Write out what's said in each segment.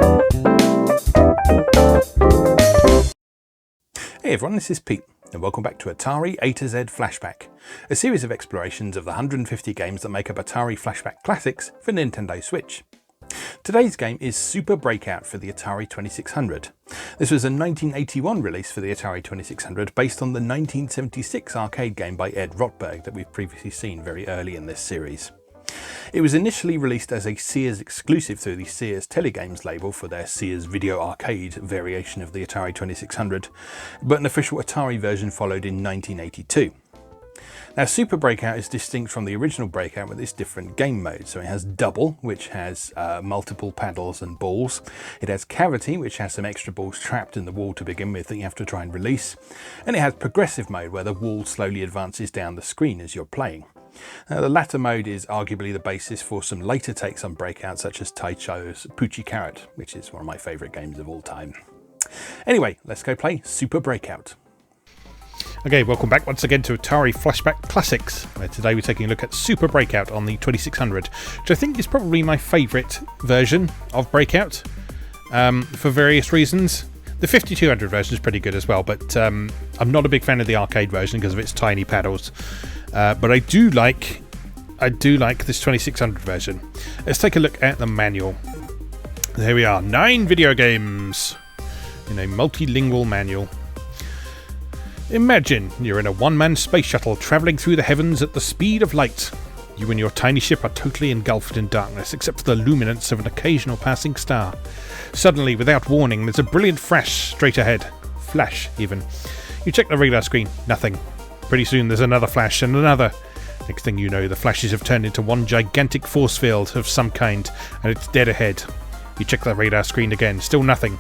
Hey everyone, this is Pete, and welcome back to Atari A to Z Flashback, a series of explorations of the 150 games that make up Atari Flashback Classics for Nintendo Switch. Today's game is Super Breakout for the Atari 2600. This was a 1981 release for the Atari 2600 based on the 1976 arcade game by Ed Rotberg that we've previously seen very early in this series. It was initially released as a Sears exclusive through the Sears Telegames label for their Sears Video Arcade variation of the Atari 2600, but an official Atari version followed in 1982. Now, Super Breakout is distinct from the original Breakout with its different game modes. So it has Double, which has multiple paddles and balls. It has Cavity, which has some extra balls trapped in the wall to begin with that you have to try and release. And it has Progressive mode, where the wall slowly advances down the screen as you're playing. Now, the latter mode is arguably the basis for some later takes on Breakout, such as Taicho's Poochie Carrot, which is one of my favourite games of all time. Anyway, let's go play Super Breakout. Okay, welcome back once again to Atari Flashback Classics, where today we're taking a look at Super Breakout on the 2600, which I think is probably my favourite version of Breakout, for various reasons. The 5200 version is pretty good as well, but I'm not a big fan of the arcade version because of its tiny paddles. But I do like this 2600 version. Let's take a look at the manual. There we are, 9 video games in a multilingual manual. Imagine you're in a one-man space shuttle travelling through the heavens at the speed of light. You and your tiny ship are totally engulfed in darkness, except for the luminance of an occasional passing star. Suddenly, without warning, there's a brilliant flash straight ahead. Flash, even. You check the radar screen. Nothing. Pretty soon there's another flash and another. Next thing you know, the flashes have turned into one gigantic force field of some kind, and it's dead ahead. You check the radar screen again. Still nothing.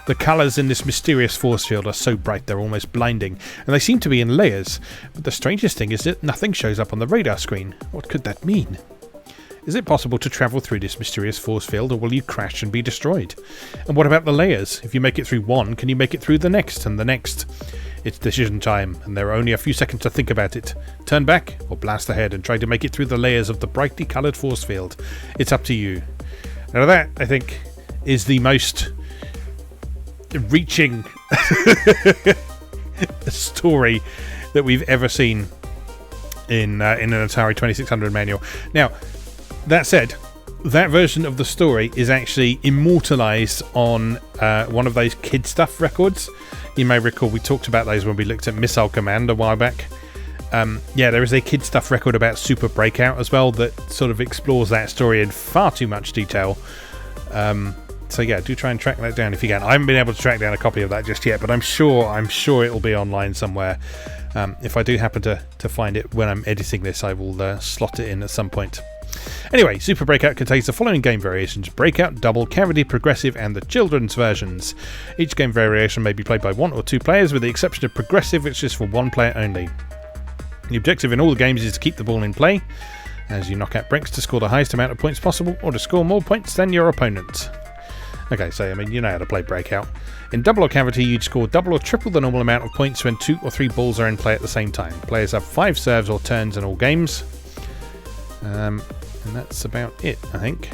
The colours in this mysterious force field are so bright they're almost blinding, and they seem to be in layers. But the strangest thing is that nothing shows up on the radar screen. What could that mean? Is it possible to travel through this mysterious force field, or will you crash and be destroyed? And what about the layers? If you make it through one, can you make it through the next and the next? It's decision time, and there are only a few seconds to think about it. Turn back, or blast ahead and try to make it through the layers of the brightly coloured force field. It's up to you. Now that, I think, is the most reaching story that we've ever seen in an Atari 2600 manual. Now, that said, that version of the story is actually immortalised on one of those kid stuff records. You may recall we talked about those when we looked at Missile Command a while back. Yeah, there is a kid stuff record about Super Breakout as well that sort of explores that story in far too much detail. So yeah, do try and track that down if you can. I haven't been able to track down a copy of that just yet, but I'm sure it'll be online somewhere. If I do happen to find it when I'm editing this, I will slot it in at some point. Anyway, Super Breakout contains the following game variations: Breakout, Double, Cavity, Progressive, and the children's versions. Each game variation may be played by 1 or 2 players, with the exception of Progressive, which is for 1 player only. The objective in all the games is to keep the ball in play, as you knock out bricks to score the highest amount of points possible, or to score more points than your opponent. Okay, so I mean, you know how to play Breakout. In Double or Cavity, you'd score double or triple the normal amount of points when 2 or 3 balls are in play at the same time. Players have 5 serves or turns in all games. And that's about it, I think.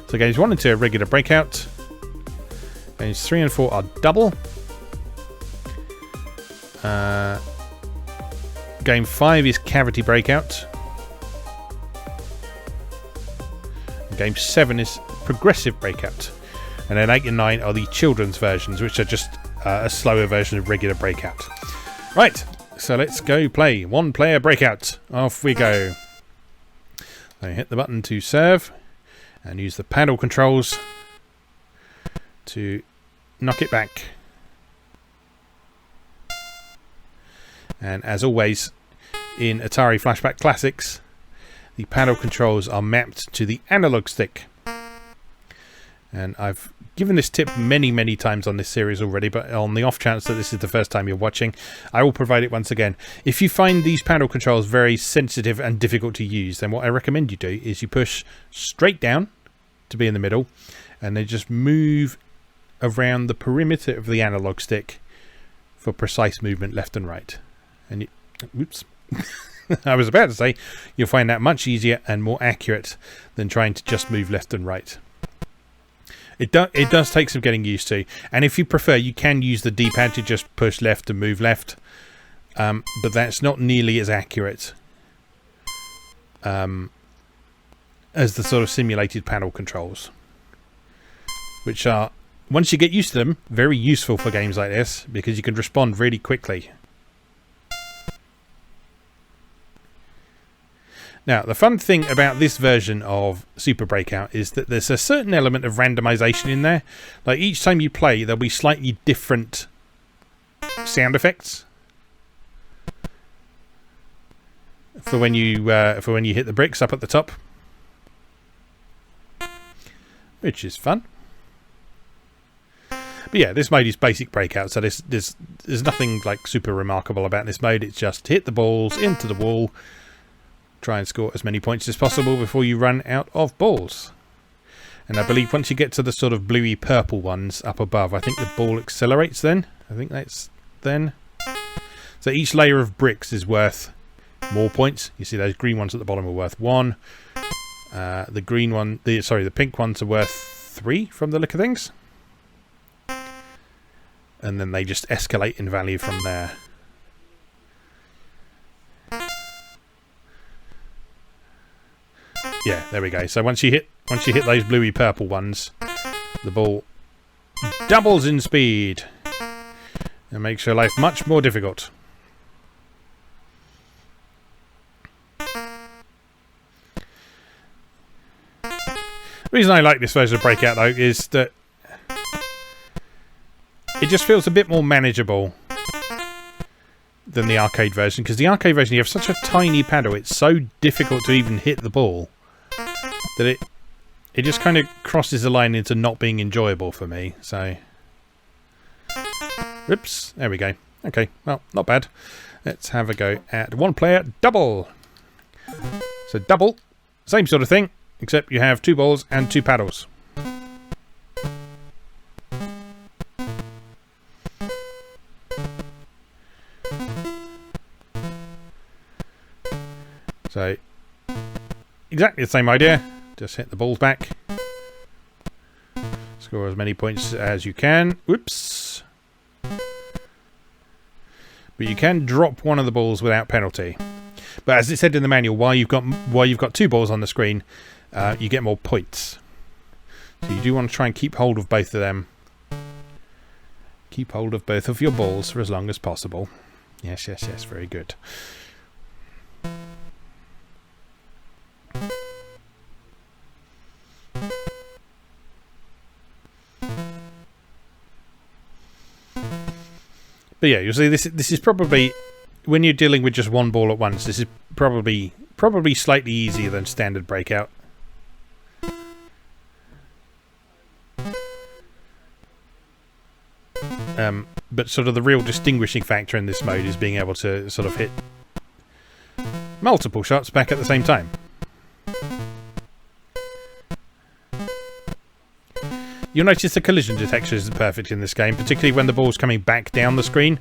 So games 1 and 2 are regular Breakout. Games 3 and 4 are Double. Game 5 is Cavity Breakout. Game 7 is Progressive Breakout, and then 8 and 9 are the children's versions, which are just a slower version of regular Breakout. Right, so let's go play 1 player Breakout. Off we go. So hit the button to serve and use the paddle controls to knock it back. And as always in Atari Flashback Classics, the paddle controls are mapped to the analog stick. And I've given this tip many times on this series already, but on the off chance that this is the first time you're watching, I will provide it once again. If you find these paddle controls very sensitive and difficult to use, then what I recommend you do is you push straight down to be in the middle, and then just move around the perimeter of the analog stick for precise movement left and right. And oops. I was about to say, you'll find that much easier and more accurate than trying to just move left and right. It does take some getting used to, and if you prefer, you can use the D-pad to just push left and move left, but that's not nearly as accurate as the sort of simulated panel controls, which are, once you get used to them, very useful for games like this because you can respond really quickly. Now, the fun thing about this version of Super Breakout is that there's a certain element of randomization in there. Like, each time you play, there'll be slightly different sound effects for when you hit the bricks up at the top, which is fun. But yeah, this mode is basic Breakout, so there's nothing like super remarkable about this mode. It's just hit the balls into the wall. Try and score as many points as possible before you run out of balls. And I believe once you get to the sort of bluey purple ones up above, I think the ball accelerates then. I think that's then. So each layer of bricks is worth more points. You see those green ones at the bottom are worth 1. The pink ones are worth 3 from the look of things. And then they just escalate in value from there. Yeah, there we go. So once you hit those bluey purple ones, the ball doubles in speed and makes your life much more difficult. The reason I like this version of Breakout, though, is that it just feels a bit more manageable than the arcade version, because the arcade version, you have such a tiny paddle, it's so difficult to even hit the ball that it just kind of crosses the line into not being enjoyable for me. So, oops, there we go. Okay, well, not bad. Let's have a go at one player double. So double, same sort of thing, except you have 2 balls and 2 paddles. So, exactly the same idea. Just hit the balls back. Score as many points as you can. Whoops. But you can drop one of the balls without penalty. But as it said in the manual, while you've got 2 balls on the screen, you get more points. So you do want to try and keep hold of both of them. Keep hold of both of your balls for as long as possible. Yes, yes, yes. Very good. But yeah, you'll see this is probably, when you're dealing with just one ball at once, this is probably slightly easier than standard Breakout. But sort of the real distinguishing factor in this mode is being able to sort of hit multiple shots back at the same time. You'll notice the collision detection isn't perfect in this game, particularly when the ball's coming back down the screen.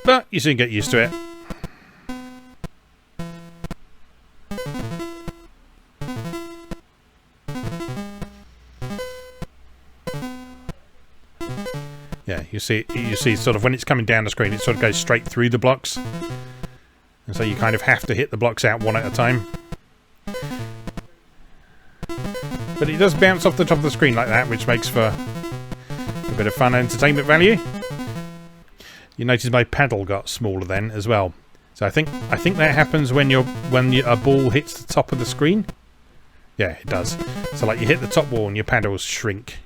But you soon get used to it. Yeah, you see sort of when it's coming down the screen, it sort of goes straight through the blocks. And so you kind of have to hit the blocks out one at a time. But it does bounce off the top of the screen like that, which makes for a bit of fun entertainment value. You notice my paddle got smaller then as well. So I think that happens when a ball hits the top of the screen. Yeah, it does. So like you hit the top wall and your paddles shrink.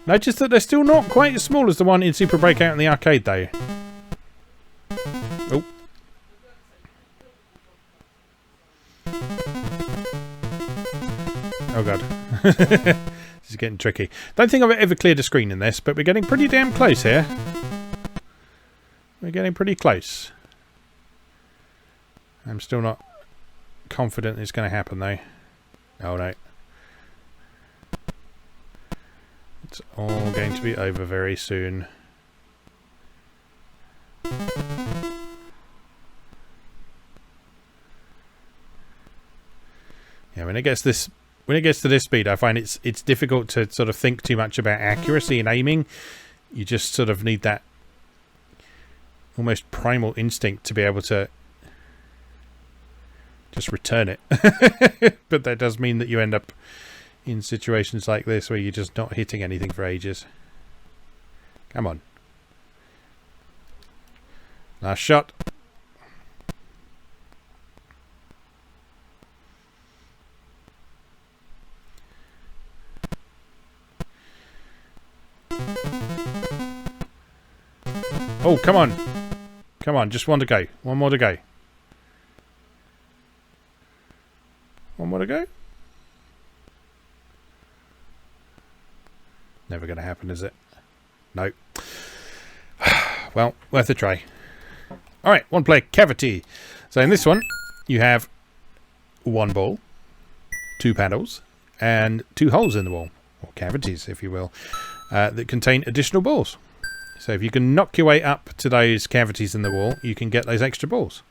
Notice that they're still not quite as small as the one in Super Breakout in the arcade though. Oh. Oh god. This is getting tricky. Don't think I've ever cleared a screen in this, but we're getting pretty damn close here. We're getting pretty close. I'm still not confident it's going to happen though. Oh no. It's all going to be over very soon. Yeah, when it gets to this speed, I find it's difficult to sort of think too much about accuracy and aiming. You just sort of need that almost primal instinct to be able to just return it. But that does mean that you end up in situations like this where you're just not hitting anything for ages. Come on. Last shot. Oh, come on. Come on, just one to go. One more to go. One more to go. Never going to happen, is it? No. Well, worth a try. Alright, one player cavity. So in this one, you have one ball, two paddles, and two holes in the wall, or cavities, if you will, that contain additional balls. So if you can knock your way up to those cavities in the wall, you can get those extra balls.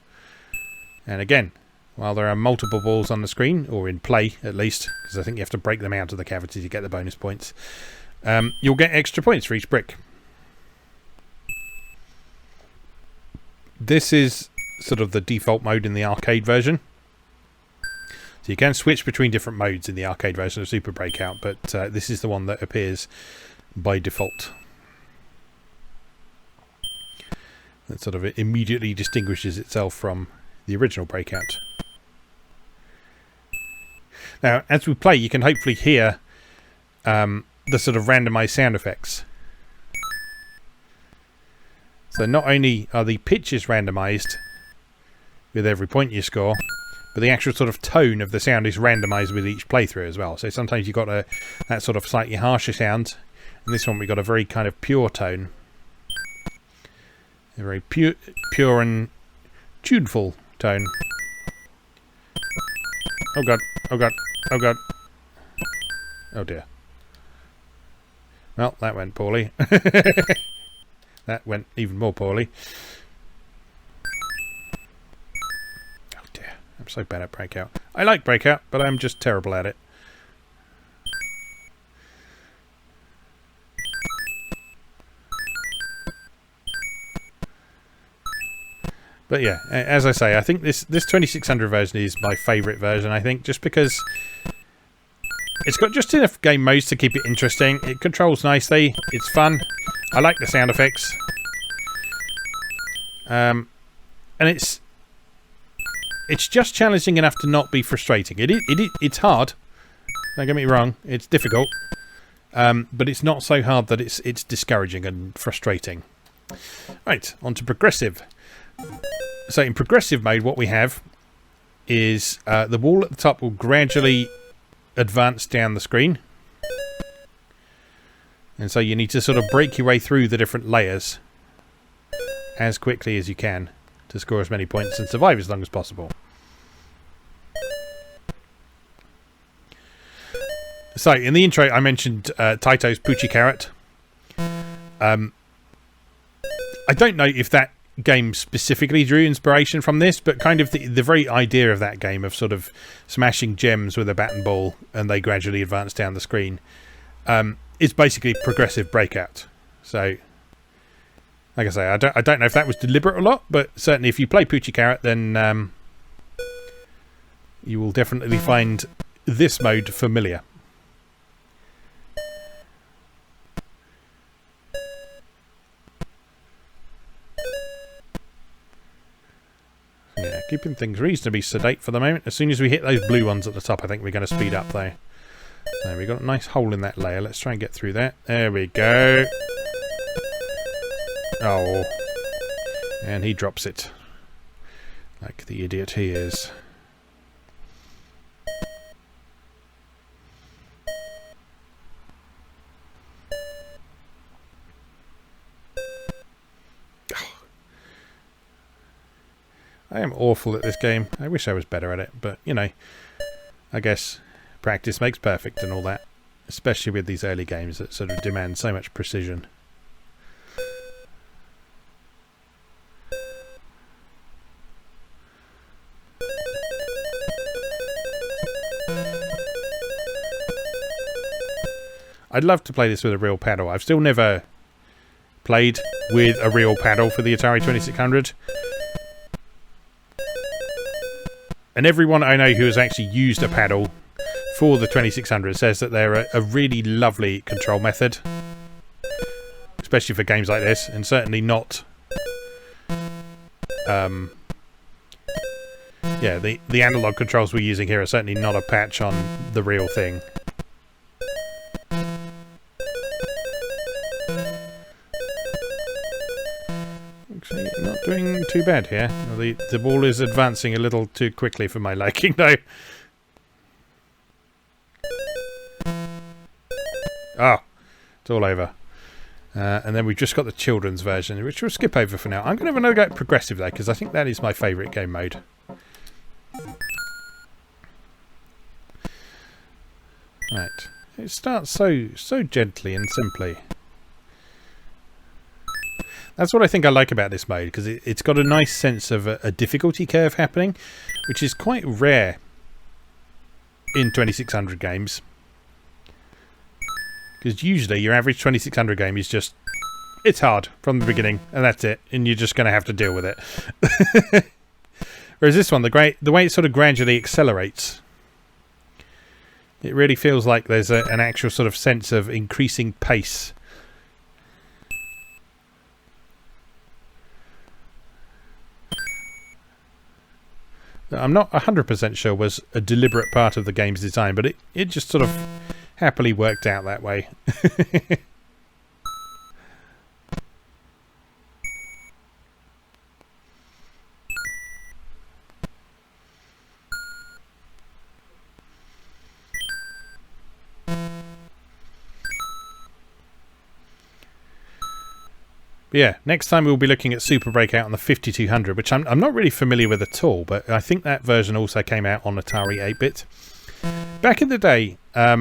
And again, while there are multiple balls on the screen, or in play at least, because I think you have to break them out of the cavity to get the bonus points, you'll get extra points for each brick. This is sort of the default mode in the arcade version. So you can switch between different modes in the arcade version of Super Breakout, but this is the one that appears by default. That sort of immediately distinguishes itself from the original Breakout. Now, as we play, you can hopefully hear the sort of randomized sound effects. So not only are the pitches randomized with every point you score, but the actual sort of tone of the sound is randomized with each playthrough as well. So sometimes you've got that sort of slightly harsher sound, and this one we've got a very kind of pure tone. A very pure and tuneful tone. Oh god, oh god, oh god. Oh dear. Well, that went poorly. That went even more poorly. Oh dear, I'm so bad at Breakout. I like Breakout, but I'm just terrible at it. But yeah, as I say, I think this 2600 version is my favourite version, I think, just because it's got just enough game modes to keep it interesting. It controls nicely. It's fun. I like the sound effects. And it's just challenging enough to not be frustrating. It's hard. Don't get me wrong. It's difficult. But it's not so hard that it's discouraging and frustrating. Right, on to progressive. So in progressive mode, what we have is the wall at the top will gradually advance down the screen. And so you need to sort of break your way through the different layers as quickly as you can to score as many points and survive as long as possible. So in the intro I mentioned Taito's Poochie Carrot. I don't know if that game specifically drew inspiration from this, but kind of the very idea of that game of sort of smashing gems with a bat and ball and they gradually advance down the screen is basically progressive Breakout. So like I say, I don't know if that was deliberate or not, but certainly if you play Poochie Carrot, then you will definitely find this mode familiar. Yeah, keeping things reasonably sedate for the moment. As soon as we hit those blue ones at the top, I think we're going to speed up though. There, we got a nice hole in that layer. Let's try and get through that. There we go. Oh. And he drops it. Like the idiot he is. I am awful at this game. I wish I was better at it, but, you know, I guess practice makes perfect and all that. Especially with these early games that sort of demand so much precision. I'd love to play this with a real paddle. I've still never played with a real paddle for the Atari 2600. And everyone I know who has actually used a paddle for the 2600 says that they're a really lovely control method. Especially for games like this, and certainly not... yeah, the analog controls we're using here are certainly not a patch on the real thing. Actually, not doing too bad here. The ball is advancing a little too quickly for my liking, though. Oh, it's all over. And then we've just got the children's version, which we'll skip over for now. I'm going to have another go at progressive, though, because I think that is my favourite game mode. Right. It starts so gently and simply. That's what I think I like about this mode, because it's got a nice sense of a difficulty curve happening, which is quite rare in 2600 games. Because usually your average 2600 game is just, it's hard from the beginning, and that's it, and you're just going to have to deal with it. Whereas this one, the way it sort of gradually accelerates, it really feels like there's an actual sort of sense of increasing pace. I'm not 100% sure was a deliberate part of the game's design, but it just sort of happily worked out that way. But yeah, next time we'll be looking at Super Breakout on the 5200, which I'm not really familiar with at all, but I think that version also came out on Atari 8-bit. Back in the day, I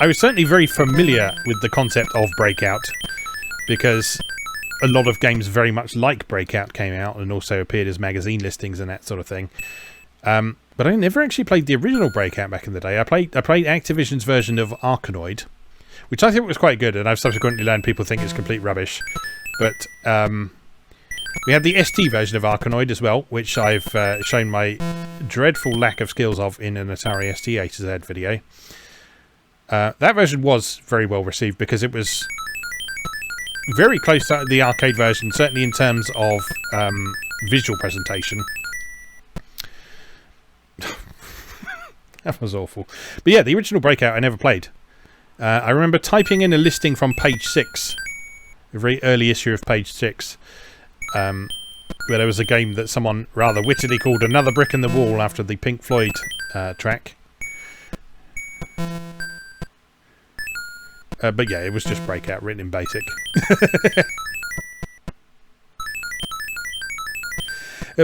was certainly very familiar with the concept of Breakout, because a lot of games very much like Breakout came out and also appeared as magazine listings and that sort of thing. But I never actually played the original Breakout back in the day. I played Activision's version of Arkanoid, which I think was quite good, and I've subsequently learned people think it's complete rubbish. But we had the ST version of Arkanoid as well, which I've shown my dreadful lack of skills of in an Atari ST A to Z video. That version was very well received because it was very close to the arcade version, certainly in terms of visual presentation. That was awful. But yeah, the original Breakout I never played. I remember typing in a listing from page 6, a very early issue of page 6, where there was a game that someone rather wittily called Another Brick in the Wall after the Pink Floyd track. But yeah, it was just Breakout written in BASIC.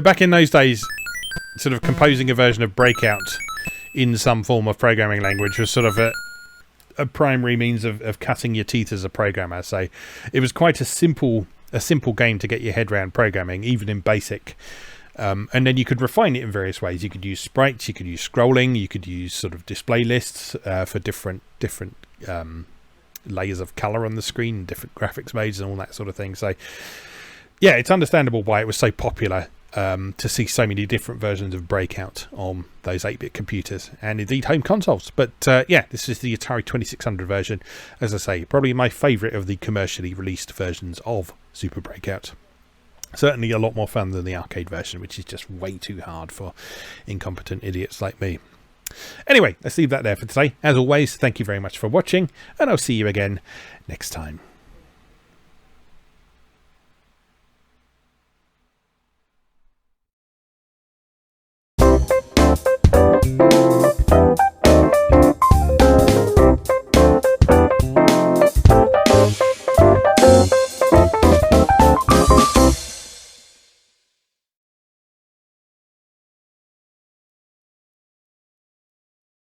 Back in those days, sort of composing a version of Breakout in some form of programming language was sort of a primary means of cutting your teeth as a programmer. So it was quite a simple game to get your head around programming, even in BASIC. And then you could refine it in various ways. You could use sprites, you could use scrolling, you could use sort of display lists for different layers of colour on the screen, different graphics modes and all that sort of thing. So yeah, it's understandable why it was so popular to see so many different versions of Breakout on those 8-bit computers and indeed home consoles. But yeah, this is the Atari 2600 version. As I say, probably my favourite of the commercially released versions of Super Breakout. Certainly a lot more fun than the arcade version, which is just way too hard for incompetent idiots like me. Anyway, let's leave that there for today. As always, thank you very much for watching, and I'll see you again next time.